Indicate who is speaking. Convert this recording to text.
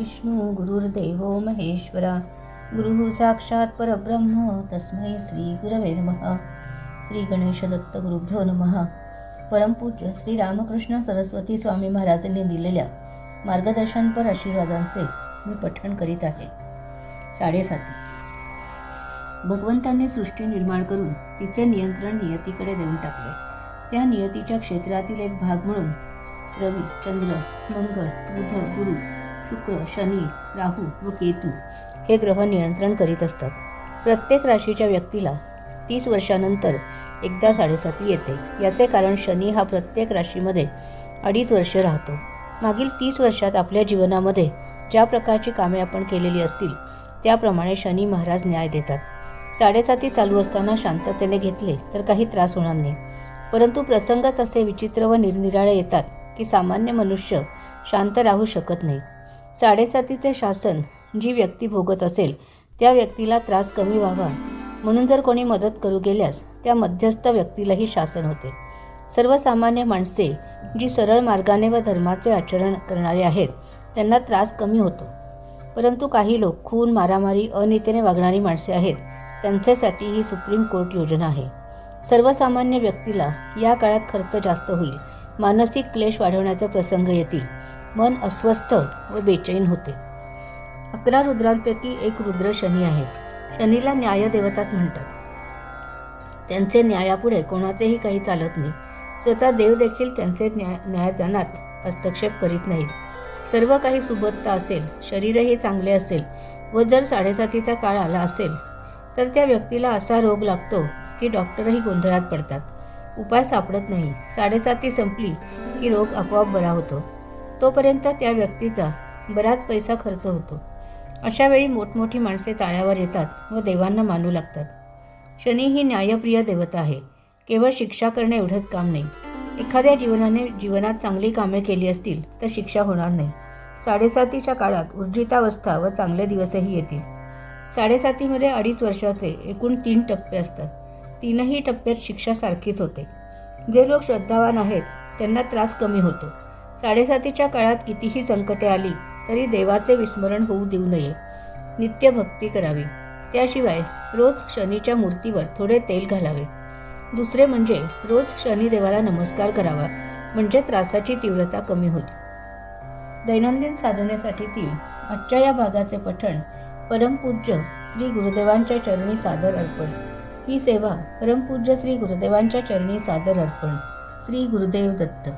Speaker 1: विष्णू गुरुर्देवो महेश्वरा गुरुः साक्षात परब्रह्म तस्मै श्री गुरवे नमः. श्री गणेश दत्त गुरुभ्यो नमः. परमपूज्य श्री रामकृष्ण सरस्वती स्वामी महाराजांनी दिलेल्या मार्गदर्शनपर आशीर्वादांचे मी पठण करीत आहे. 7.5. भगवंतांनी सृष्टी निर्माण करून तिचे नियंत्रण नियतीकडे देऊन टाकले. त्या नियतीच्या क्षेत्रातील एक भाग म्हणून रवी, चंद्र, मंगळ, बुध, गुरु, शुक्र, शनी, राहू व केतू हे ग्रह नियंत्रण करीत असतात. प्रत्येक राशीच्या व्यक्तीला 30 वर्षानंतर एकदा 7.5 येते. याचे कारण शनी हा प्रत्येक राशीमध्ये 2.5 वर्ष राहतो. मागील 30 वर्षात आपल्या जीवनामध्ये ज्या प्रकारची कामे आपण केलेली असतील त्याप्रमाणे शनी महाराज न्याय देतात. 7.5 चालू असताना शांततेने घेतले तर काही त्रास होणार नाही. परंतु प्रसंगच असे विचित्र व निरनिराळे येतात की सामान्य मनुष्य शांत राहू शकत नाही. 7.5चे शासन जी व्यक्ती भोगत असेल त्या व्यक्तीला त्रास कमी व्हावा म्हणून जर कोणी मदत करू गेल्यास त्या मध्यस्थ व्यक्तीलाही शासन होते. सर्वसामान्य माणसे जी सरळ मार्गाने व धर्माचे आचरण करणारे आहेत त्यांना त्रास कमी होतो. परंतु काही लोक खून, मारामारी, अनीतीने वागणारी माणसे आहेत त्यांच्यासाठी ही सुप्रीम कोर्ट योजना आहे. सर्वसामान्य व्यक्तीला या काळात खर्च जास्त होईल, मानसिक क्लेश वाढवण्याचे प्रसंग येतील, मन अस्वस्थ व बेचैन होते. 11 रुद्रांपैकी एक रुद्र शनी आहे. शनीला न्यायदेवताच म्हणतात. त्यांचे न्यायापुढे कोणाचेही काही चालत नाही. स्वतः देव देखील त्यांचे न्यायदानात हस्तक्षेप करीत नाहीत. सर्व काही सुबत्ता असेल, शरीरही चांगले असेल व जर 7.5चा काळ आला असेल तर त्या व्यक्तीला असा रोग लागतो की डॉक्टरही गोंधळात पडतात. उपाय सापडत नाही. 7.5 संपली की रोग आपोआप बरा होतो. तोपर्यंत त्या व्यक्तीचा बराच पैसा खर्च होतो. अशा वेळी मोठमोठी माणसे ताळ्यावर येतात व देवांना मानू लागतात. शनी ही न्यायप्रिय देवता आहे. केवळ शिक्षा करणे एवढंच काम नाही. एखाद्या जीवनात चांगली कामे केली असतील तर शिक्षा होणार नाही. 7.5च्या काळात ऊर्जितावस्था व चांगले दिवसही येतील. 7.5मध्ये 2.5 वर्षाचे एकूण 3 टप्पे असतात. 3ही टप्प्यात शिक्षा सारखीच होते. जे लोक श्रद्धावान आहेत त्यांना त्रास कमी होतो. 7.5च्या काळात कितीही संकटे आली तरी देवाचे विस्मरण होऊ देऊ नये. नित्य भक्ती करावी. त्याशिवाय रोज शनीच्या मूर्तीवर थोडे तेल घालावे. दुसरे म्हणजे रोज शनिदेवाला नमस्कार करावा, म्हणजे त्रासाची तीव्रता कमी होईल. दैनंदिन साधनेसाठीतील आजच्या या भागाचे पठण परमपूज्य श्री गुरुदेवांच्या चरणी सादर अर्पण. ही सेवा परमपूज्य श्री गुरुदेवांच्या चरणी सादर अर्पण. श्री गुरुदेव दत्त.